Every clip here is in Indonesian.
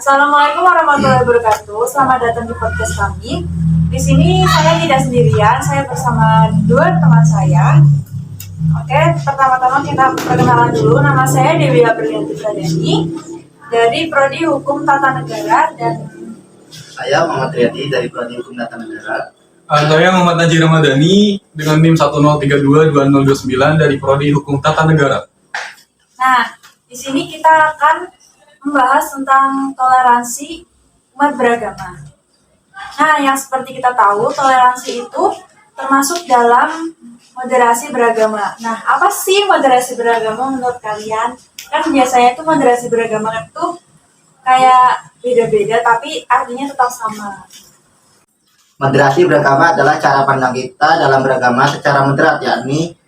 Assalamualaikum warahmatullahi wabarakatuh. Selamat datang di podcast kami. Di sini saya tidak sendirian, saya bersama dua teman saya. Oke, pertama-tama kita perkenalan dulu. Nama saya Dewi Aprianti Pradani dari Prodi Hukum Tata Negara, dan saya Muhammad Riyadi dari Prodi Hukum Tata Negara. Saya Muhammad Najir Ramadhani dengan NIM 10322029 dari Prodi Hukum Tata Negara. Nah, di sini kita akan membahas tentang toleransi umat beragama. Nah, yang seperti kita tahu, toleransi itu termasuk dalam moderasi beragama. Nah, apa sih moderasi beragama menurut kalian? Kan biasanya tuh moderasi beragama itu kayak beda-beda, tapi artinya tetap sama. Moderasi beragama adalah cara pandang kita dalam beragama secara moderat, yakni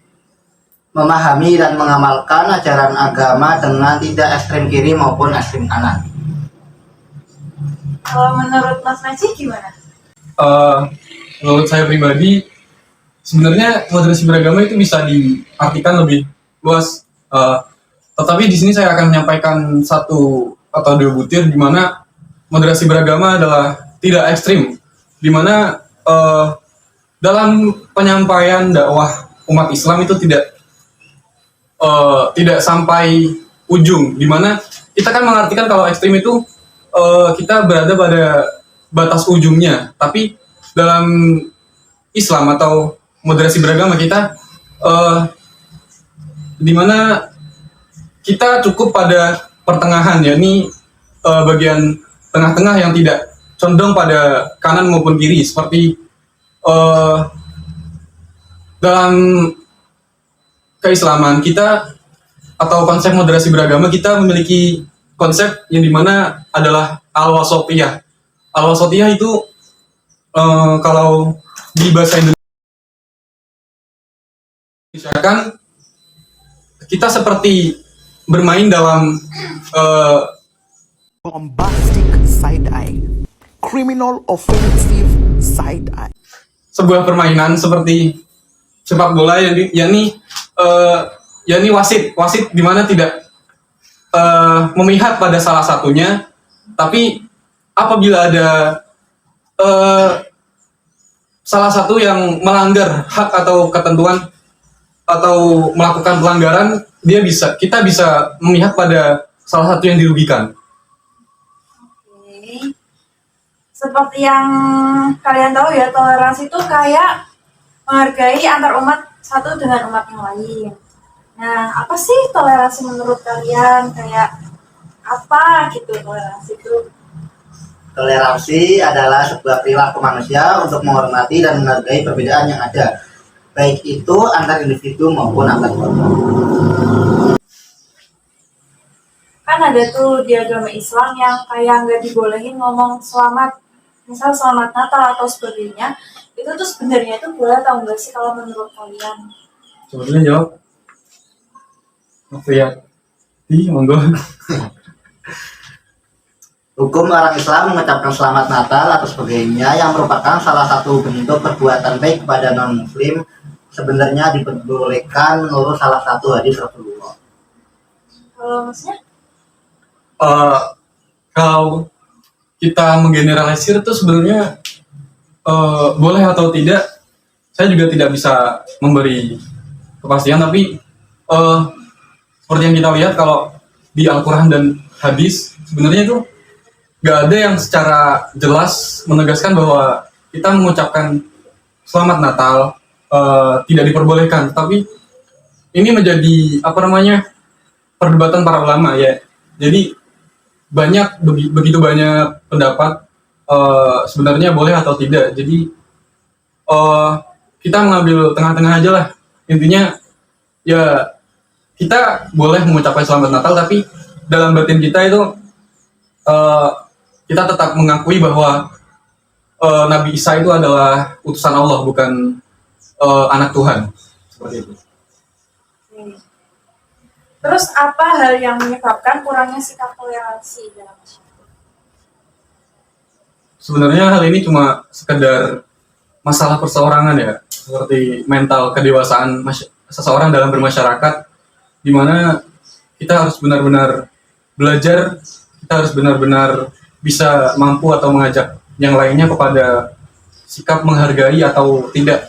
memahami dan mengamalkan ajaran agama dengan tidak ekstrem kiri maupun ekstrem kanan. Kalau menurut Mas Najib gimana? Menurut saya pribadi, sebenarnya moderasi beragama itu bisa diartikan lebih luas. Tetapi di sini saya akan menyampaikan satu atau dua butir di mana moderasi beragama adalah tidak ekstrim, di mana dalam penyampaian dakwah umat Islam itu tidak sampai ujung, di mana kita kan mengartikan kalau ekstrim itu kita berada pada batas ujungnya, tapi dalam Islam atau moderasi beragama kita di mana kita cukup pada pertengahan, yakni bagian tengah-tengah yang tidak condong pada kanan maupun kiri, seperti dalam keislaman kita atau konsep moderasi beragama kita memiliki konsep yang dimana adalah al-wasatiyah. Al-wasatiyah itu kalau di bahasa Indonesia kan kita seperti bermain dalam bombastic side eye, criminal offensive side eye. Sebuah permainan seperti sepak bola, yakni wasit di mana tidak memihak pada salah satunya, tapi apabila ada salah satu yang melanggar hak atau ketentuan atau melakukan pelanggaran, kita bisa memihak pada salah satu yang dirugikan. Seperti yang kalian tahu ya, toleransi itu kayak menghargai antar umat satu dengan umat yang lain. Nah, apa sih toleransi menurut kalian? Kayak apa gitu toleransi itu? Toleransi adalah sebuah perilaku manusia untuk menghormati dan menghargai perbedaan yang ada, baik itu antar individu maupun antar kelompok. Kan ada tuh di agama Islam yang kayak nggak dibolehin ngomong selamat, misal selamat Natal atau sebagainya. Itu tuh sebenarnya itu boleh atau enggak sih kalau menurut kalian? Sebetulnya jawab. Apa ya? Monggo. Hukum orang Islam mengucapkan selamat Natal atau sebagainya yang merupakan salah satu bentuk perbuatan baik kepada non-muslim sebenarnya diperbolehkan menurut salah satu hadis Rasulullah. Kalau maksudnya? Kalau kita menggeneralisir itu sebenarnya boleh atau tidak, saya juga tidak bisa memberi kepastian, tapi seperti yang kita lihat kalau di Al-Quran dan hadis sebenarnya itu nggak ada yang secara jelas menegaskan bahwa kita mengucapkan selamat Natal tidak diperbolehkan, tapi ini menjadi perdebatan para ulama ya. Jadi begitu banyak pendapat sebenarnya boleh atau tidak. Jadi kita mengambil tengah-tengah aja lah. Intinya ya kita boleh mengucapkan selamat Natal, tapi dalam batin kita itu kita tetap mengakui bahwa Nabi Isa itu adalah utusan Allah, bukan anak Tuhan. Seperti itu. Terus apa hal yang menyebabkan kurangnya sikap toleransi dalam masyarakat? Sebenarnya hal ini cuma sekedar masalah perseorangan ya, seperti mental kedewasaan seseorang dalam bermasyarakat, di mana kita harus benar-benar belajar, kita harus benar-benar bisa mampu atau mengajak yang lainnya kepada sikap menghargai atau tidak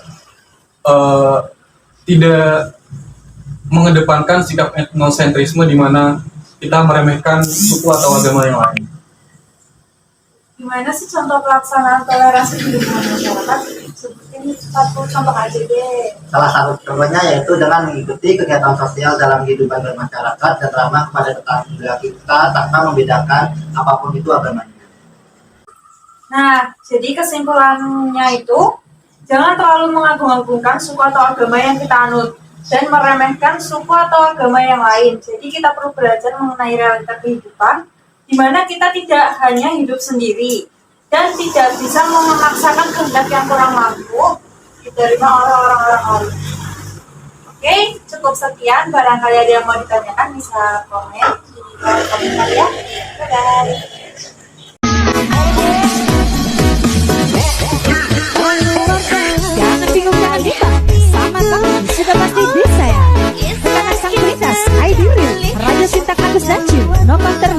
mengedepankan sikap etnosentrisme di mana kita meremehkan suku atau agama yang lain. Gimana sih contoh pelaksanaan toleransi di lingkungan masyarakat? Sebutin satu contoh aja deh. Salah satu contohnya yaitu dengan mengikuti kegiatan sosial dalam kehidupan bermasyarakat dan ramah kepada tetangga kita tanpa membedakan apapun itu agamanya. Nah, jadi kesimpulannya itu, jangan terlalu mengagung-agungkan suku atau agama yang kita anut dan meremehkan suku atau agama yang lain. Jadi kita perlu belajar mengenai realita kehidupan, di mana kita tidak hanya hidup sendiri dan tidak bisa memaksakan kehendak yang kurang mampu diterima oleh orang-orang lain. Oke, cukup sekian. Barangkali ada yang mau ditanyakan bisa komen di kolom komentar ya. Dadah. Jangan bingung, jangan bimbang. Sama kami sudah pasti bisa ya. Dengan sang berindas, ID Real, Raja Sintak Agus dan Ciu, no counter